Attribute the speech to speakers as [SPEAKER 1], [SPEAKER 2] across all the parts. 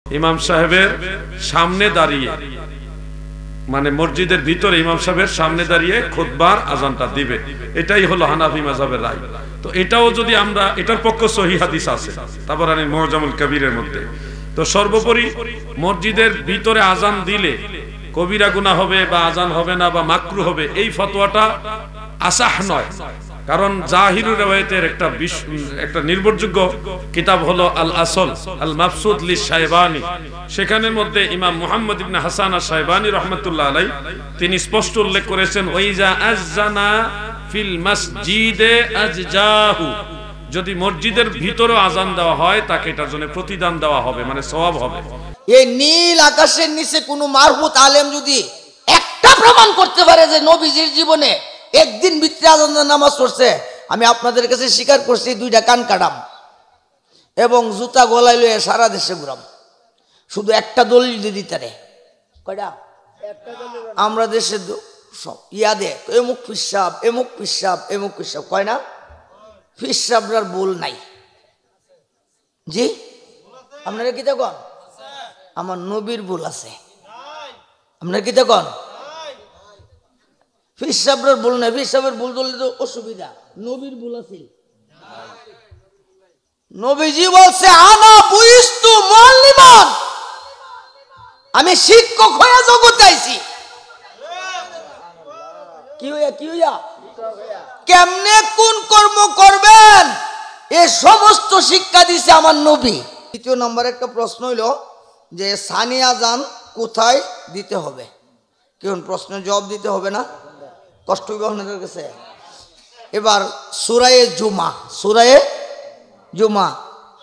[SPEAKER 1] ইমাম সাহেবের সামনে দাঁড়িয়ে, মানে মসজিদের ভিতরে ইমাম সাহেবের সামনে দাঁড়িয়ে খুতবার আজানটা দিবে, এটাই হলো হানাফি মাযহাবের রায়। তো এটাও যদি আমরা, এটার পক্ষ সহিহ হাদিস আছে তাবরানী মুআজামুল কবিরের মধ্যে। তো সর্বোপরি মসজিদের ভিতরে আজান দিলে কবিরা গুনাহ হবে বা আজান হবে না বা মাকরুহ হবে, এই ফতোয়াটা আসাহ নয়। কারণ জাহিরুর riwayতের একটা নির্ভরযোগ্য কিতাব হলো আল আসল আল মাবসুত লিশ-শায়বানী। সেখানের মধ্যে ইমাম মুহাম্মদ ইবনে হাসান আশ-শায়বানী রাহমাতুল্লাহ আলাইহি তিনি স্পষ্ট উল্লেখ করেছেন, ওয়াইজা আযানা ফিল মাসজিদে আজজাহু, যদি মসজিদের ভিতরে আজান দেওয়া হয় তাকে এটার জন্য প্রতিদান দেওয়া হবে, মানে সওয়াব হবে।
[SPEAKER 2] এই নীল আকাশের নিচে কোনো মারহুত আলেম যদি একটা প্রমাণ করতে পারে যে নবীজির জীবনে একদিন ভিতরে আজান নামাজ পড়ছে, আমি আপনাদের কাছে স্বীকার করছি দুইটা কান কাটাম এবং জুতা গলায় লয়ে সারা দেশে ঘুরাম। শুধু একটা দলিল যদি দিতে রে কয়টা আমরা দেশে ইয়াদে এমুক পিসাব এমুক পিসাব এমুক পিসাব কয় না, পিসাবরার ভুল নাই। জি আপনারা কি দেখুন, আমার নবীর ভুল আছে। আপনারা কি দেখুন, পিসাবরার ভুল নাই। পিসাবের ভুল ধরলে তো অসুবিধা, নবীর ভুল আছে। নবীজি বলছে আনা বুইস্তু মুআল্লিমান, আমি শিক্ষক হয়ে জগতে আইছি। কি হইয়া কেমনে কোন কর্ম করবেন এ সমস্ত শিক্ষা দিছে আমার নবী। দ্বিতীয় নম্বর একটা প্রশ্ন হইল যে সানি আজান কোথায় দিতে হবে? কেউ প্রশ্নের জবাব দিতে হবে না, কষ্ট হইব আপনাদের কাছে। এবার সূরায়ে জুমা, সূরায়ে জুমা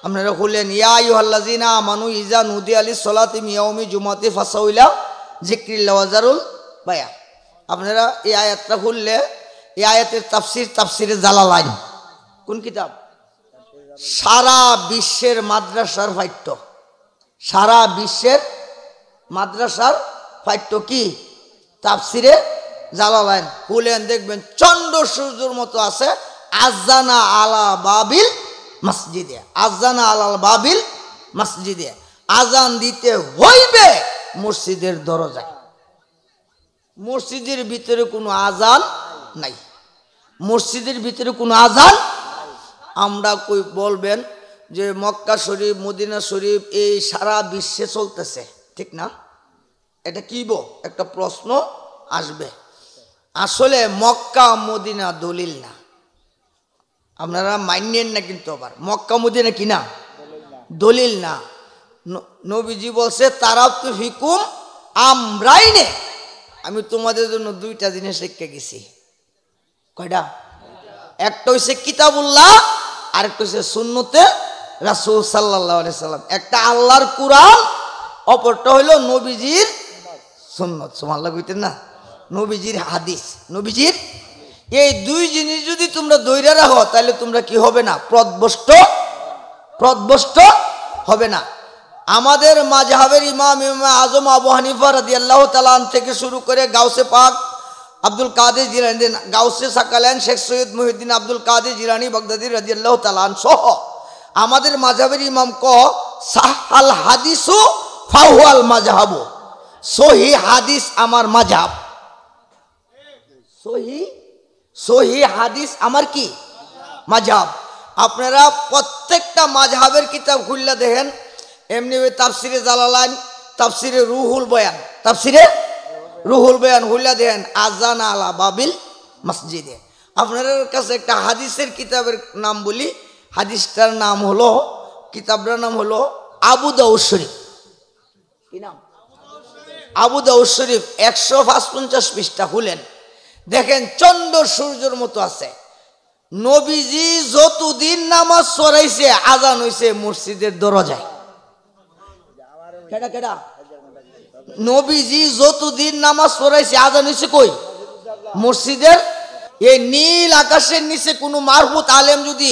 [SPEAKER 2] আপনারা খুললেন, ইয়া আইয়ুহাল্লাযিনা আমানু ইযা নুদিয়া লিস-সালাতি মিন ইয়াউমি জুমাতি ফাসাউ ইলা যিকরিল্লাহি ওয়া যারুল বায়া। আপনারা এই আয়াতটা খুললে এই আয়াতের তাফসিরে জালালাইন কোন কিতাব? সারা বিশ্বের মাদ্রাসার পাঠ্য, সারা বিশ্বের মাদ্রাসার পাঠ্য কি? তাফসিরে জালালাইন খুলেন, দেখবেন চন্দ্র সূর্যের মতো আছে আযানা আলা বাবিল মসজিদে, আযানা আলাল বাবিল মসজিদে, আজান দিতে হইবে মসজিদের দরজায়। মসজিদের ভিতরে কোনো আজান নাই, মসজিদের ভিতরে কোনো আজান। আমরা কই বলবেন যে মক্কা শরীফ মদিনা শরীফ এই সারা বিশ্বে চলতেছে, ঠিক না? এটা কি একটা প্রশ্ন আসবে। আসলে মক্কা মদিনা দলিল না, আপনারা মাইনেন না, কিন্তু আবার মক্কা মদিনা কি না দলিল না। নবীজি বলছে তারাফতু ফিকুম আমরাইনে, আমি তোমাদের জন্য দুইটা জিনিস রেখে গেছি। কয়টা? একটা হইছে কিতাবুল্লাহ, আরেকটা হইছে সুন্নতে রাসূল সাল্লাল্লাহু আলাইহি সাল্লাম। একটা আল্লাহর কুরআন, অপরটা হইল নবীজির সুন্নত। সুবহানাল্লাহ কইতেন না, নবীজির হাদিস। নবীজির এই দুই জিনিস যদি তোমরা ধইরা রাখো তাহলে তোমরা কি হবে না? পথভ্রষ্ট হবে না। আমাদের মাযহাবের ইমাম আজম আবু হানিফা রাদিয়াল্লাহু তাআলা থেকে শুরু করে গাউসে পাক আব্দুল কাদের জিলানী, গাউসে সাকালান শেখ সৈয়দ মুহিউদ্দিন আব্দুল কাদের জিলানী বাগদাদী রাদিয়াল্লাহু তাআলা সহ আমাদের মাযহাবের ইমাম সাহাল হাদিসু ফাহুয়াল মাযহাবু, সহিহ হাদিস আমার মাযহাব, সহিহ হাদিস আমার কি মাযহাব। আপনারা প্রত্যেকটা মাযহাবের কিতাব খুললে দেখেন এমনি তাফসিরে জালালাইন, তাফসিরে রুহুল বয়ান, তাফসিরে রুহুল বয়ান খুললে দেখেন আযান আলা বাবিল মসজিদে। আপনাদের কাছে একটা হাদিসের কিতাবের নাম বলি, হাদিসটার নাম হলো, কিতাবটার নাম হলো আবু দাউদ শরীফ। কি নাম? আবু দাউদ শরীফ 155 পৃষ্ঠা খুলেন, দেখেন চন্দ্র সূর্যের মতো আছে। নবীজি যতদিন নামাজ পড়াইছে আজান হইছে মসজিদের দরজায়। কেডা কেডা? নবীজি যতদিন নামাজ পড়াইছে আজান হইছে কই? মসজিদের। এই নীল আকাশের নিচে কোনো মারহুত আলেম যদি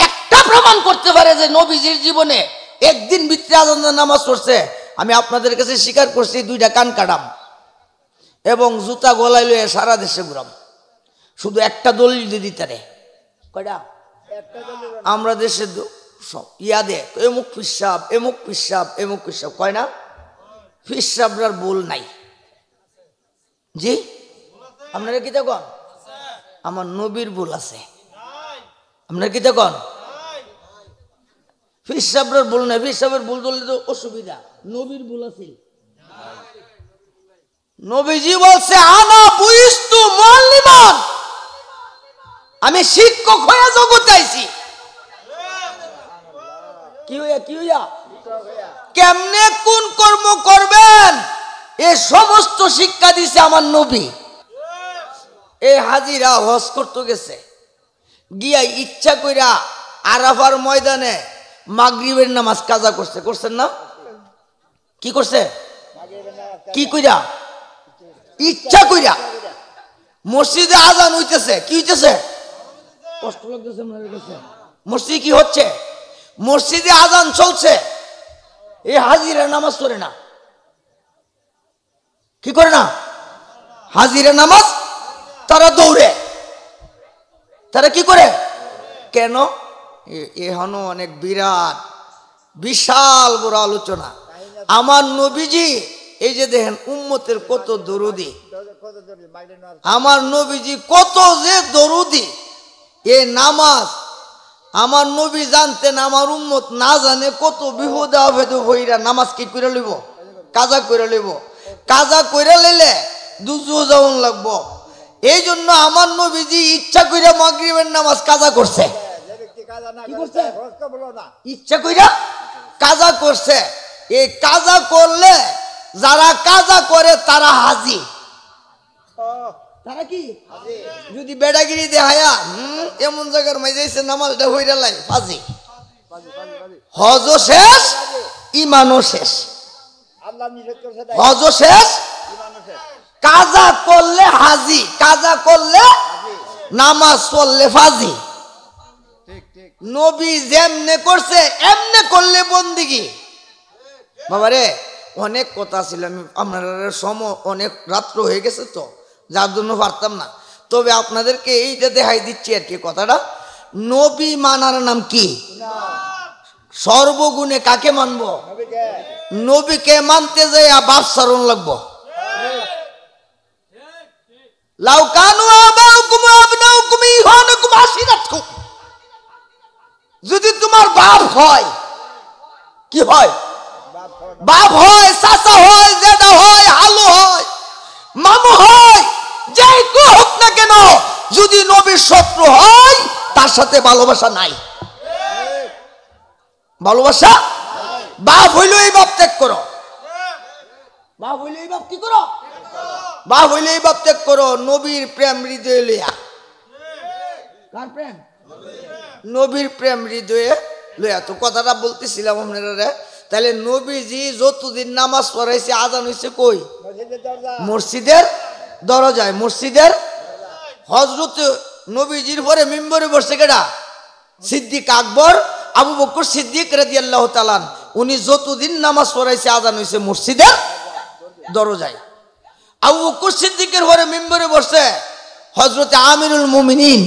[SPEAKER 2] একটা প্রমাণ করতে পারে যে নবীজির জীবনে একদিন ভিতরে আজান নামাজ পড়ছে, আমি আপনাদের কাছে স্বীকার করছি দুইটা কান কাটাম এবং জুতা গলায় লয়ে সারা দেশে ঘুরাম। শুধু একটা দলিল দিতে রে কয়টা আমরা দেশে সব ইয়াদে এমুক পিসাব এমুক পিসাব এমুক পিসাব কয় না? পিসাবরার ভুল নাই। জি আপনারা কি দেখুন? আমার নবীর ভুল আছে। আপনারা কি দেখুন? পিসাবরার ভুল নাই। পিসাবের ভুল ধরলে তো অসুবিধা। নবীর ভুল আছে। নবীজি বলছে আনা বুইস্তু মুআল্লিমান, আমি শিক্ষক হয়ে জগতে আইছি। কি হইয়া কেমনে কোন কর্ম করবেন এ সমস্ত শিক্ষা দিছে আমার নবী। এই হাজিরা হজ করতে গেছে, গিয়া ইচ্ছা কইরা আরাফার ময়দানে মাগরিবের নামাজ কাজা করছে। করছেন না? কি করছে? কি কইরা? ইচ্ছা কইরা। মসজিদে আজান হইতেছে। কি হইতেছে? কষ্ট লাগতেছে মনে হইতেছে। মসজিদে কি হচ্ছে? মসজিদে আজান চলছে। এই হাজিরা নামাজ পড়ে না। কি করে না? হাজিরা নামাজ তারা দৌড়ে। তারা কি করে? কেন? এখনো অনেক বিরাট বিশাল বড় আলোচনা। আমার নবীজি এই যে দেখেন উম্মতের কত দরুদি, আমার নবীজি কত যে দরুদি। এ নামাজ আমার নবী জানতেন, আমার উম্মত না জানে কত বিপদে আপদে হইরা নামাজ কি করে লইব? কাজা করে লইব। কাজা করে লইলে দুজু যাওন লাগবো। এই জন্য আমার নবীজি ইচ্ছা কইরা মাগরিবের নামাজ কাজা করছে। কি করছে? ইচ্ছা কইরা কাজা করছে। এই কাজা করলে যারা কাজা করে তারা হাজি। তারা কি? যদি বেড়াগিরি দেখায়া এমন জায়গার মাইজাইছে নামাজটা হইরা লাই ফাজি। হজও শেষ, ইমানও শেষ। হজও শেষ, কাজা করলে হাজি, কাজা করলে নামাজ পড়লে ফাজি। নবী যেমনে করছে এমনে করলে বন্দিগি। বাবারে অনেক কথা ছিল, আমি আপনার সময় অনেক রাত্র হয়ে গেছে তো, যার জন্য পারতাম না। তবে আপনাদেরকে এইটা দেখাই দিচ্ছি আর কি কথাটা। নবী মানার নাম কি? সর্বগুণে কাকে মানবো? নবীকে মানতে যাই বাপ সারণ লাগবো। লাউ কানু আবাউকুম আবনাউকুম ইহানুকুম আশিরাতকুম, যদি তোমার বাপ হয়, কি হয়? বাপ হয়, চাচা হয়, জেঠা হয়, হালু হয়, মামু হয়, যাই কেউ হোক না কেন, যদি নবীর শত্রু হয় তার সাথে ভালোবাসা নাই। ভালোবাসা বাপ হইল এই বাপ ত্যাগ করো। বাপ হইল এই বাপ কি করো? বাপ হইল এই বাপ ত্যাগ করো। নবীর প্রেম হৃদয়ে লইয়া। কার প্রেম? নবীর প্রেম হৃদয়ে লইয়া। তো কথাটা বলতেছিলাম আপনারা, তাহলে নবীজি যতদিন নামাজ পড়াইছে আজান হইছে কই? মসজিদের দরজায়। মসজিদের হযরত নবীজির পরে মিম্বরে বসে কেডা? সিদ্দিক আকবর আবু বকর সিদ্দিক রাদিয়াল্লাহু তাআলা। উনি যতদিন নামাজ পড়াইছে আজান হইছে মসজিদের দরজায়। আবু বকর সিদ্দিকের পরে মিম্বরে বসে হযরত আমিরুল মুমিনিন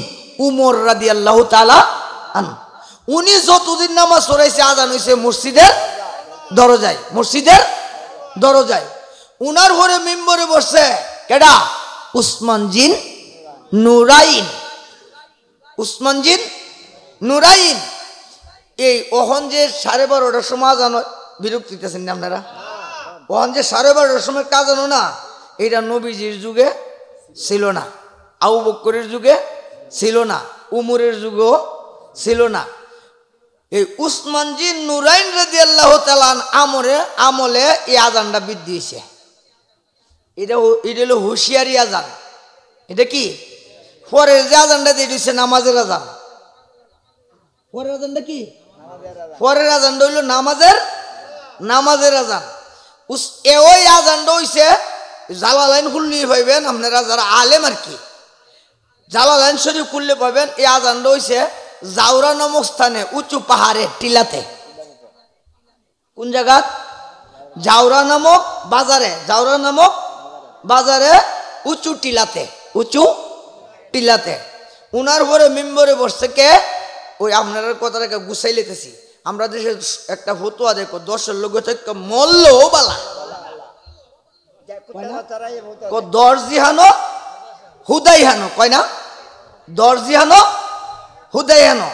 [SPEAKER 2] উমর রাদিয়াল্লাহু তাআলা আনহু। উনি যতদিন নামাজ পড়াইছে আজান হইছে মসজিদের দরজায়। মসজিদের দরজায়। উনার পরে মিম্বরে বসে কেডা? উসমান জিন নুরাইন। উসমান জিন নুরাইন। এই ওহন যে 12:30টার সময় আজান, বিরক্ত দিতেছেন না আপনারা? ওহন যে 12:30টার সময় কাজ জানো না, এটা নবীজির যুগে ছিল না, আবু বকরের যুগে ছিল না, উমরের যুগেও ছিল না। এই উসমান জিন নুরাইন রাদিয়াল্লাহু তাআলা আমলে এই আজানটা বৃদ্ধি হয়েছে। এটা হলো হুঁশিয়ারি আজান। এটা কি? পরের যে আজানটা দিয়ে দিচ্ছে নামাজের আজান। পরের আজানটা কি? পরের আজানটা হইল নামাজের আজান। ওই আজানটা হইছে জালালাইন খুললে পাইবেন আপনারা যারা আলেম আর কি, জালালাইন শরীফ খুললে পাবেন। এই আজানটা হইছে জাউরা নামক স্থানে উঁচু পাহাড়ে টিলাতে। কোন জায়গা? জাউরা নামক বাজারে। জাউরা নামক বাজারে উঁচু টিলাতে। উঁচু টিলাতে। উনার পরে মিম্বরে বসছে কে? ওই আপনার কথাটাকে গুছাই লেতেছি। আমরা দেশে একটা ফতুয়া দেখো 10 লোক থেকে মরলেও বালা 10 জিহানো হুদাই হানো কয় না 10 জিহানো হুদাই হানো।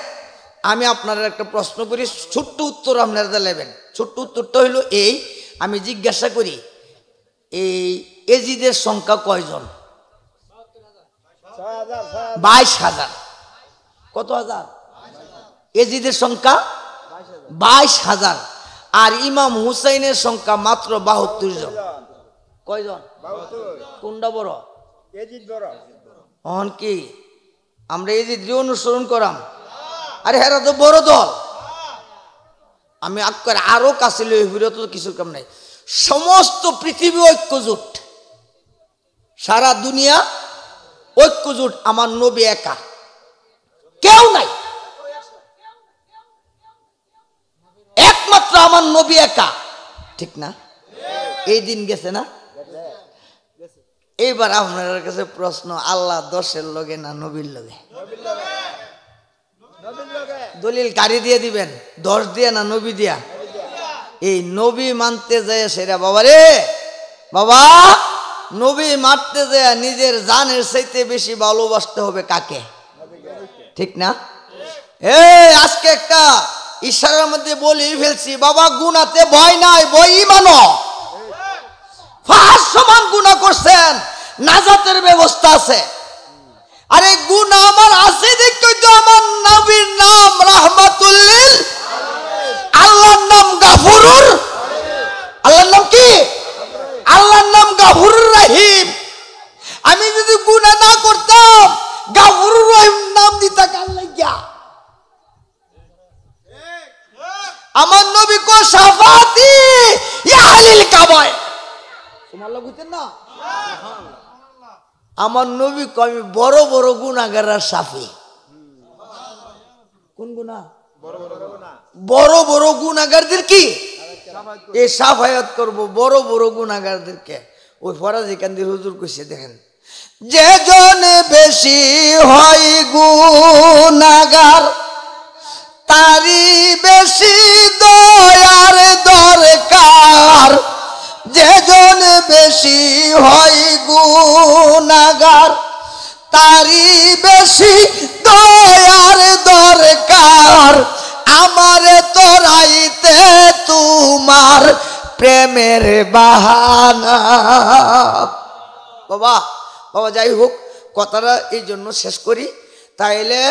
[SPEAKER 2] আমি আপনার একটা প্রশ্ন করি, ছোট্ট উত্তর আপনারা দেবেন। ছোট্ট উত্তরটা হইল এই, আমি জিজ্ঞাসা করি এই এজিদের সংখ্যা কয়জন? 22,000। কত হাজার? এজিদের সংখ্যা 22,000। আর ইমাম হুসাইনের সংখ্যা মাত্র 72 জন। কয়জন? কোনটা বড়? অহন কি আমরা এজিদ অনুসরণ করাম? আরে হেরা তো বড় দল। আমি আরো কাছে লই ফিরত কিছু কাম নাই। সমস্ত পৃথিবী ঐক্যজোট, সারা দুনিয়া ঐক্যজোট, আমার নবী একা, কেউ নাই, একমাত্র আমার নবী একা, ঠিক না? এই দিন গেছে না? এইবার আপনার কাছে প্রশ্ন, আল্লাহ 10-এর লগে না নবীর লগে? দলিল গাড়ি দিয়ে দিবেন, 10 দিয়া না নবী দিয়া? এই নবী মানতে যায় সেটা বাবা রে বাবা, নবী মারতে যায় নিজের জানের চাইতে বেশি ভালোবাসতে হবে কাকে? ঠিক না? আজকে একটা ইশারার মধ্যে বলি ফেলছি, বাবা গুনাতে ভয় নাই, ভয় মানো। ফাঁস সমান গুনাহ করছেন, নাজাতের ব্যবস্থা আছে। আরে গুনাহ আমার আছে দেখই তো আমার নবীর নাম রাহমাতুল লিল, আল্লাহর নাম গাফুরুর, আল্লাহর নাম কি? আল্লাহর নাম গাফুরুর রহিম। আমি যদি গুনাহ না করতাম গাফুরুর রহিম নাম দিতা কার লাগিয়া? আমার নবী কো শাফাতি ইয়া আহলিল কাবা, সুবহানাল্লাহ বুঝছেন না? আমার নবী কো আমি বড় বড় গুনাহগারের শাফি। কোন গুনাহ? বড় বড় গুনাহগারদের কি এই শাফায়াত করব, বড় বড় গুনাহগারদেরকে। ওই ফরাজি কান্দির হুজুর কইছে, দেখেন, যে জন বেশি হয় গুনাহগার তারি বেশি দয়ার দরকার, যে জন বেশি হয় গুনাহগার তারি বেশি দয়ার দরকার, আমারে তোরাইতে তোমার প্রেমের বাহানা। বাবা বাবা যাই হোক, কথাটা এই জন্য শেষ করি, তাইলে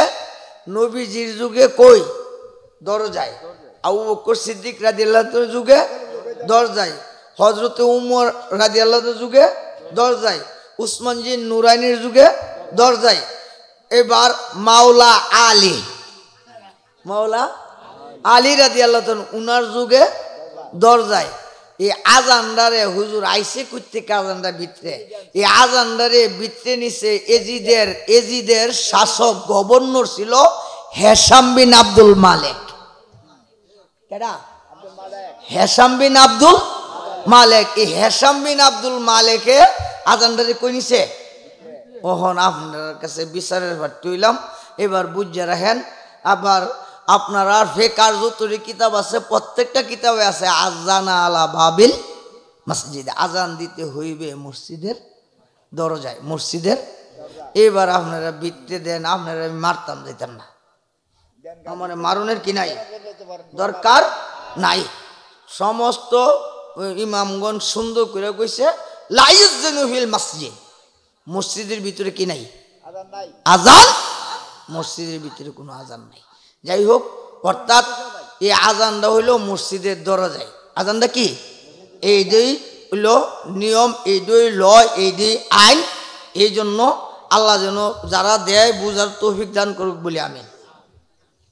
[SPEAKER 2] নবীজির যুগে কই দরজায়, আবু বকর সিদ্দিক রাদিয়াল্লাহু যুগে দরজায়, হযরত উমর রাদিয়াল্লাহু যুগে দরজায়, উসমান জিন নুরাইনির যুগে দরজায়, এবার মাওলা আলী, মাওলা আলী রাদিয়াল্লাহু উনার যুগে দরজায়। এই আজানদারে হুজুর আইসে করতে আজানদার ভিতরে, এই আজানদারে ভিতরে নিচে এজিদের শাসক গভর্নর ছিল হেশাম বিন আব্দুল মালেক। কেডা? হেশাম বিন আব্দুল মালেক। এই হেশাম বিন আব্দুল মালেকে আজানদারে কই নিছে। ওহন আপনার কাছে বিচারের ভার তুইলাম, এবার বুঝে রাখেন। আবার আপনার আর ফেকার যতরি কিতাব আছে প্রত্যেকটা কিতাবে আছে আজানা আলা বাবিল মসজিদ, আজান দিতে হইবে মসজিদের দরজায়, মসজিদের। এবার আপনারা বিত্তে দেন, আপনারা মারতাম যেতাম না, আমার মারুনের কি নাই দরকার নাই। সমস্ত ইমামগণ সুন্দর করে কইছে লাইয়ুযিনুল মসজিদ, মসজিদের ভিতরে কি নাই আজান, মসজিদের ভিতরে কোনো আজান নাই। যাই হোক, অর্থাৎ এই আজানটা হইল মসজিদের দরজায়। আজানটা কি? এই দুই হইল নিয়ম, এই দুই ল, এই দুই আইন। এই জন্য আল্লাহ যেন যারা দেয় বুঝার তৌফিক দান করুক বলি আমিন।